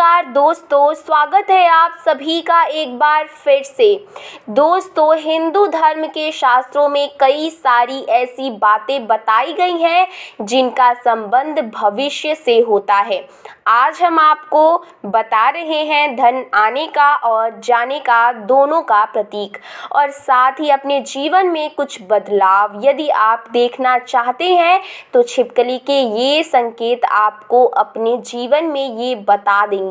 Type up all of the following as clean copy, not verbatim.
नमस्कार दोस्तों, स्वागत है आप सभी का एक बार फिर से। दोस्तों, हिंदू धर्म के शास्त्रों में कई सारी ऐसी बातें बताई गई हैं जिनका संबंध भविष्य से होता है। आज हम आपको बता रहे हैं धन आने का और जाने का दोनों का प्रतीक, और साथ ही अपने जीवन में कुछ बदलाव यदि आप देखना चाहते हैं तो छिपकली के ये संकेत आपको अपने जीवन में ये बता देंगे।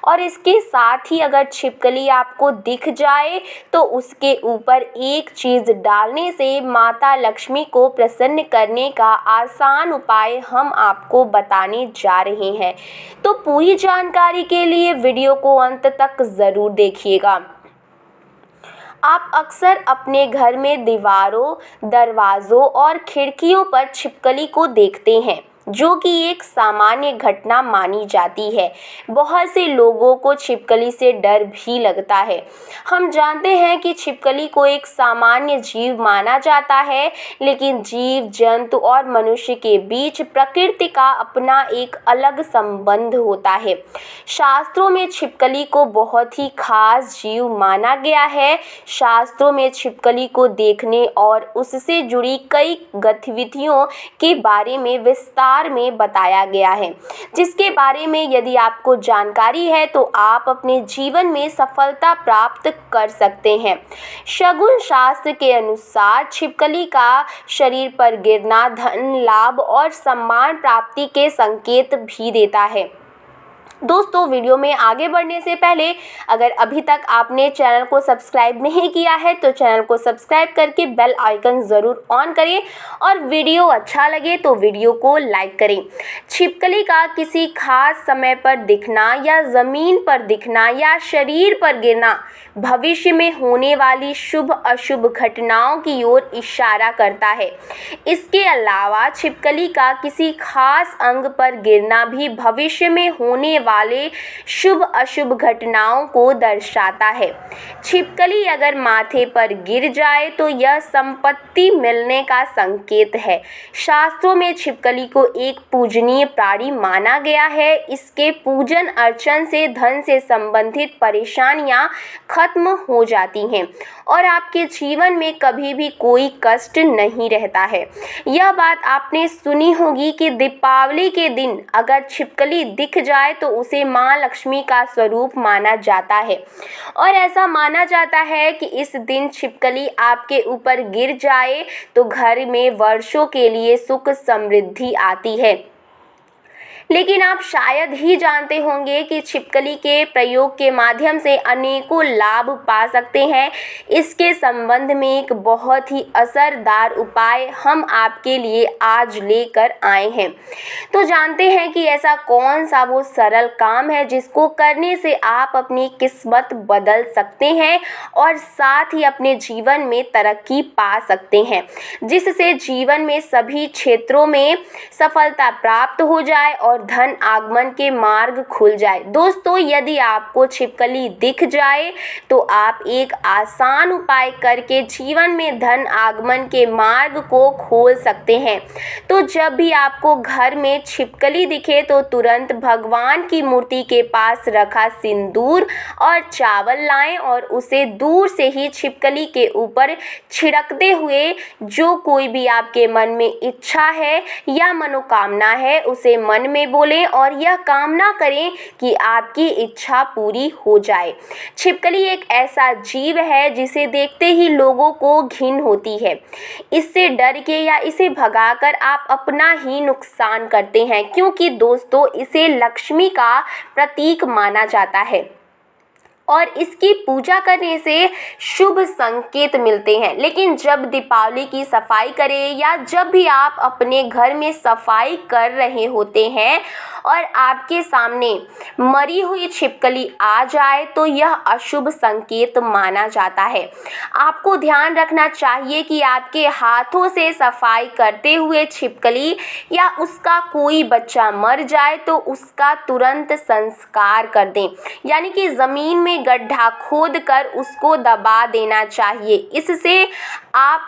और इसके साथ ही अगर छिपकली आपको दिख जाए तो उसके ऊपर एक चीज़ डालने से माता लक्ष्मी को प्रसन्न करने का आसान उपाय हम आपको बताने जा रहे हैं। तो पूरी जानकारी के लिए वीडियो को अंत तक ज़रूर देखिएगा। आप अक्सर अपने घर में दीवारों, दरवाज़ों और खिड़कियों पर छिपकली को देखते हैं, जो कि एक सामान्य घटना मानी जाती है। बहुत से लोगों को छिपकली से डर भी लगता है। हम जानते हैं कि छिपकली को एक सामान्य जीव माना जाता है, लेकिन जीव जंतु और मनुष्य के बीच प्रकृति का अपना एक अलग संबंध होता है। शास्त्रों में छिपकली को बहुत ही खास जीव माना गया है। शास्त्रों में छिपकली को देखने और उससे जुड़ी कई गतिविधियों के बारे में विस्तार में बताया गया है, जिसके बारे में यदि आपको जानकारी है तो आप अपने जीवन में सफलता प्राप्त कर सकते हैं। शगुन शास्त्र के अनुसार छिपकली का शरीर पर गिरना धन लाभ और सम्मान प्राप्ति के संकेत भी देता है। दोस्तों, वीडियो में आगे बढ़ने से पहले अगर अभी तक आपने चैनल को सब्सक्राइब नहीं किया है तो चैनल को सब्सक्राइब करके बेल आइकन ज़रूर ऑन करें, और वीडियो अच्छा लगे तो वीडियो को लाइक करें। छिपकली का किसी खास समय पर दिखना या ज़मीन पर दिखना या शरीर पर गिरना भविष्य में होने वाली शुभ अशुभ घटनाओं की ओर इशारा करता है। इसके अलावा छिपकली का किसी खास अंग पर गिरना भी भविष्य में होने वाले शुभ अशुभ घटनाओं को दर्शाता है। छिपकली अगर माथे पर गिर जाए तो यह संपत्ति मिलने का संकेत है। शास्त्रों में छिपकली को एक पूजनीय प्राणी माना गया है। इसके पूजन अर्चन से धन से संबंधित परेशानियां खत्म हो जाती हैं और आपके जीवन में कभी भी कोई कष्ट नहीं रहता है। यह बात आपने सुनी होगी कि दीपावली के दिन अगर छिपकली दिख जाए तो उसे माँ लक्ष्मी का स्वरूप माना जाता है, और ऐसा माना जाता है कि इस दिन छिपकली आपके ऊपर गिर जाए तो घर में वर्षों के लिए सुख समृद्धि आती है। लेकिन आप शायद ही जानते होंगे कि छिपकली के प्रयोग के माध्यम से अनेकों लाभ पा सकते हैं। इसके संबंध में एक बहुत ही असरदार उपाय हम आपके लिए आज लेकर आए हैं। तो जानते हैं कि ऐसा कौन सा वो सरल काम है जिसको करने से आप अपनी किस्मत बदल सकते हैं और साथ ही अपने जीवन में तरक्की पा सकते हैं, जिससे जीवन में सभी क्षेत्रों में सफलता प्राप्त हो जाए और धन आगमन के मार्ग खुल जाए। दोस्तों, यदि आपको छिपकली दिख जाए तो आप एक आसान उपाय करके जीवन में धन आगमन के मार्ग को खोल सकते हैं। तो जब भी आपको घर में छिपकली दिखे तो तुरंत भगवान की मूर्ति के पास रखा सिंदूर और चावल लाएं और उसे दूर से ही छिपकली के ऊपर छिड़कते हुए जो कोई भी आपके मन में इच्छा है या मनोकामना है उसे मन में बोलें और यह कामना करें कि आपकी इच्छा पूरी हो जाए। छिपकली एक ऐसा जीव है जिसे देखते ही लोगों को घिन होती है। इससे डर के या इसे भगाकर आप अपना ही नुकसान करते हैं, क्योंकि दोस्तों इसे लक्ष्मी का प्रतीक माना जाता है और इसकी पूजा करने से शुभ संकेत मिलते हैं। लेकिन जब दीपावली की सफाई करें या जब भी आप अपने घर में सफाई कर रहे होते हैं और आपके सामने मरी हुई छिपकली आ जाए तो यह अशुभ संकेत माना जाता है। आपको ध्यान रखना चाहिए कि आपके हाथों से सफाई करते हुए छिपकली या उसका कोई बच्चा मर जाए तो उसका तुरंत संस्कार कर दें, यानी कि ज़मीन में गड्ढा खोद कर उसको दबा देना चाहिए। इससे आप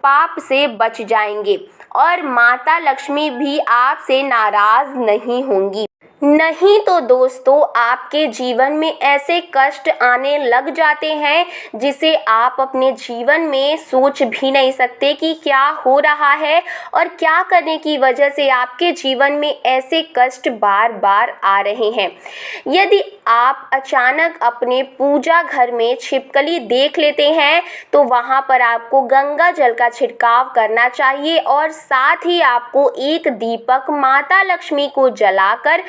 पाप से बच जाएंगे और माता लक्ष्मी भी आपसे नाराज नहीं होंगी। नहीं तो दोस्तों आपके जीवन में ऐसे कष्ट आने लग जाते हैं जिसे आप अपने जीवन में सोच भी नहीं सकते कि क्या हो रहा है और क्या करने की वजह से आपके जीवन में ऐसे कष्ट बार बार आ रहे हैं। यदि आप अचानक अपने पूजा घर में छिपकली देख लेते हैं तो वहां पर आपको गंगा जल का छिड़काव करना चाहिए और साथ ही आपको एक दीपक माता लक्ष्मी को जलाकर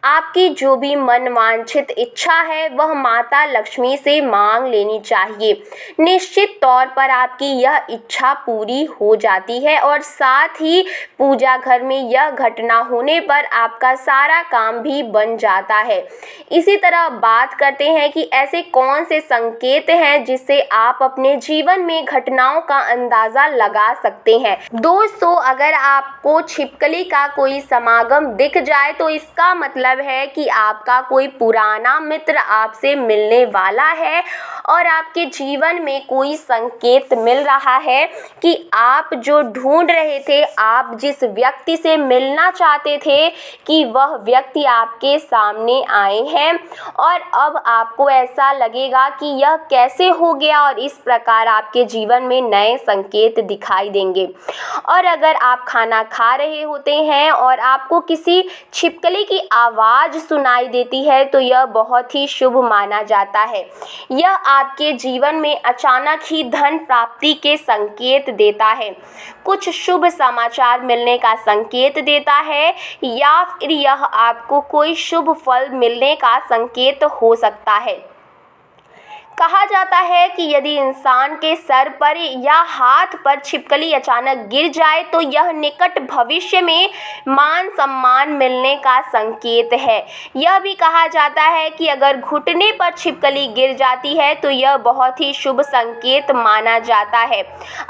आपकी जो भी मनवांछित इच्छा है वह माता लक्ष्मी से मांग लेनी चाहिए। निश्चित तौर पर आपकी यह इच्छा पूरी हो जाती है और साथ ही पूजा घर में यह घटना होने पर आपका सारा काम भी बन जाता है। इसी तरह बात करते हैं कि ऐसे कौन से संकेत हैं जिससे आप अपने जीवन में घटनाओं का अंदाजा लगा सकते हैं। दोस्तों अगर आपको छिपकली का कोई समागम दिख जाए तो इसका मतलब है कि आपका कोई पुराना मित्र आपसे मिलने वाला है और आपके जीवन में कोई संकेत मिल रहा है कि आप जो ढूंढ रहे थे, आप जिस व्यक्ति से मिलना चाहते थे कि वह व्यक्ति आपके सामने आए हैं और अब आपको ऐसा लगेगा कि यह कैसे हो गया और इस प्रकार आपके जीवन में नए संकेत दिखाई देंगे। और अगर आप खाना खा रहे होते हैं और आपको किसी छिपकली की आवाज़ सुनाई देती है तो यह बहुत ही शुभ माना जाता है। यह आपके जीवन में अचानक ही धन प्राप्ति के संकेत देता है, कुछ शुभ समाचार मिलने का संकेत देता है या फिर यह आपको कोई शुभ फल मिलने का संकेत हो सकता है। कहा जाता है कि यदि इंसान के सर पर या हाथ पर छिपकली अचानक गिर जाए तो यह निकट भविष्य में मान सम्मान मिलने का संकेत है। यह भी कहा जाता है कि अगर घुटने पर छिपकली गिर जाती है तो यह बहुत ही शुभ संकेत माना जाता है।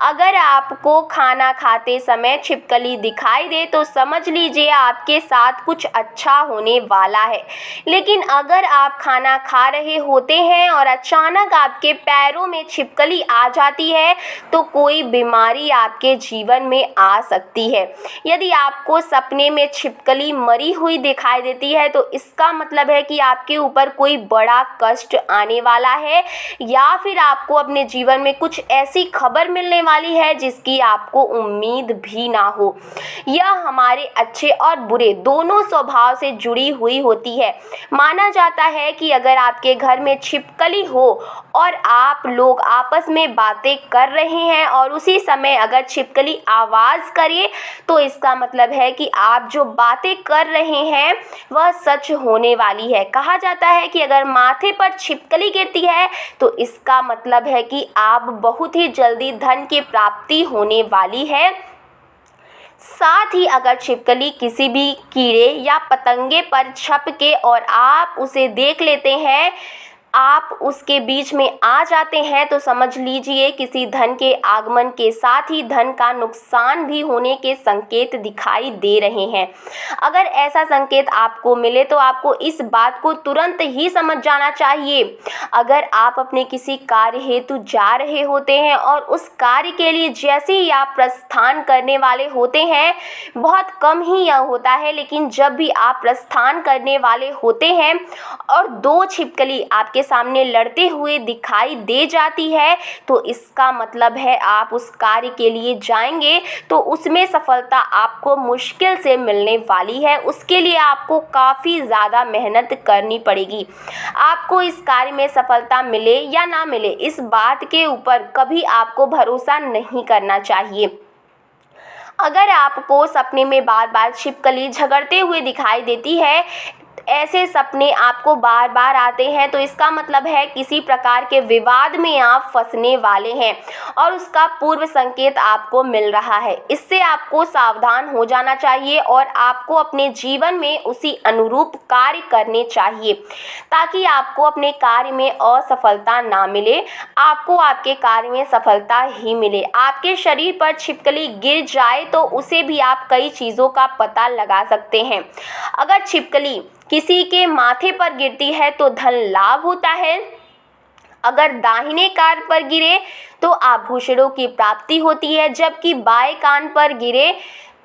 अगर आपको खाना खाते समय छिपकली दिखाई दे तो समझ लीजिए आपके साथ कुछ अच्छा होने वाला है। लेकिन अगर आप खाना खा रहे होते हैं और अचानक आपके पैरों में छिपकली आ जाती है तो कोई बीमारी आपके जीवन में आ सकती है। यदि आपको सपने में छिपकली मरी हुई दिखाई देती है तो इसका मतलब है कि आपके ऊपर कोई बड़ा कष्ट आने वाला है या फिर आपको अपने जीवन में कुछ ऐसी खबर मिलने वाली है जिसकी आपको उम्मीद भी ना हो। यह हमारे अच्छे और बुरे दोनों स्वभाव से जुड़ी हुई होती है। माना जाता है कि अगर आपके घर में छिपकली हो और आप लोग आपस में बातें कर रहे हैं और उसी समय अगर छिपकली आवाज़ करे तो इसका मतलब है कि आप जो बातें कर रहे हैं वह सच होने वाली है। कहा जाता है कि अगर माथे पर छिपकली गिरती है तो इसका मतलब है कि आप बहुत ही जल्दी धन की प्राप्ति होने वाली है। साथ ही अगर छिपकली किसी भी कीड़े या पतंगे पर छप के और आप उसे देख लेते हैं, आप उसके बीच में आ जाते हैं तो समझ लीजिए किसी धन के आगमन के साथ ही धन का नुकसान भी होने के संकेत दिखाई दे रहे हैं। अगर ऐसा संकेत आपको मिले तो आपको इस बात को तुरंत ही समझ जाना चाहिए। अगर आप अपने किसी कार्य हेतु जा रहे होते हैं और उस कार्य के लिए जैसे ही आप प्रस्थान करने वाले होते हैं, बहुत कम ही यह होता है, लेकिन जब भी आप प्रस्थान करने वाले होते हैं और दो छिपकली आपके सामने लड़ते हुए दिखाई दे जाती है तो इसका मतलब है आप उस कार्य के लिए जाएंगे तो उसमें सफलता आपको मुश्किल से मिलने वाली है। उसके लिए आपको काफ़ी ज़्यादा मेहनत करनी पड़ेगी। आपको इस कार्य में सफलता मिले या ना मिले इस बात के ऊपर कभी आपको भरोसा नहीं करना चाहिए। अगर आपको सपने में बार बार छिपकली झगड़ते हुए दिखाई देती है, ऐसे सपने आपको बार बार आते हैं तो इसका मतलब है किसी प्रकार के विवाद में आप फंसने वाले हैं और उसका पूर्व संकेत आपको मिल रहा है। इससे आपको सावधान हो जाना चाहिए और आपको अपने जीवन में उसी अनुरूप कार्य करने चाहिए ताकि आपको अपने कार्य में असफलता ना मिले, आपको आपके कार्य में सफलता ही मिले। आपके शरीर पर छिपकली गिर जाए तो उसे भी आप कई चीज़ों का पता लगा सकते हैं। अगर छिपकली किसी के माथे पर गिरती है तो धन लाभ होता है, अगर दाहिने कान पर गिरे तो आभूषणों की प्राप्ति होती है, जबकि बाएं कान पर गिरे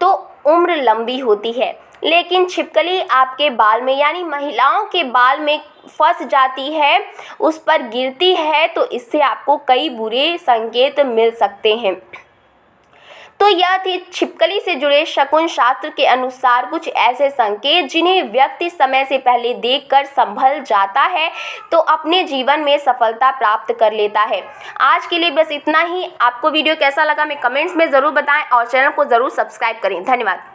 तो उम्र लंबी होती है। लेकिन छिपकली आपके बाल में यानी महिलाओं के बाल में फंस जाती है, उस पर गिरती है, तो इससे आपको कई बुरे संकेत मिल सकते हैं। तो यह थी छिपकली से जुड़े शकुन शास्त्र के अनुसार कुछ ऐसे संकेत जिन्हें व्यक्ति समय से पहले देखकर संभल जाता है तो अपने जीवन में सफलता प्राप्त कर लेता है। आज के लिए बस इतना ही। आपको वीडियो कैसा लगा हमें कमेंट्स में ज़रूर बताएं और चैनल को ज़रूर सब्सक्राइब करें। धन्यवाद।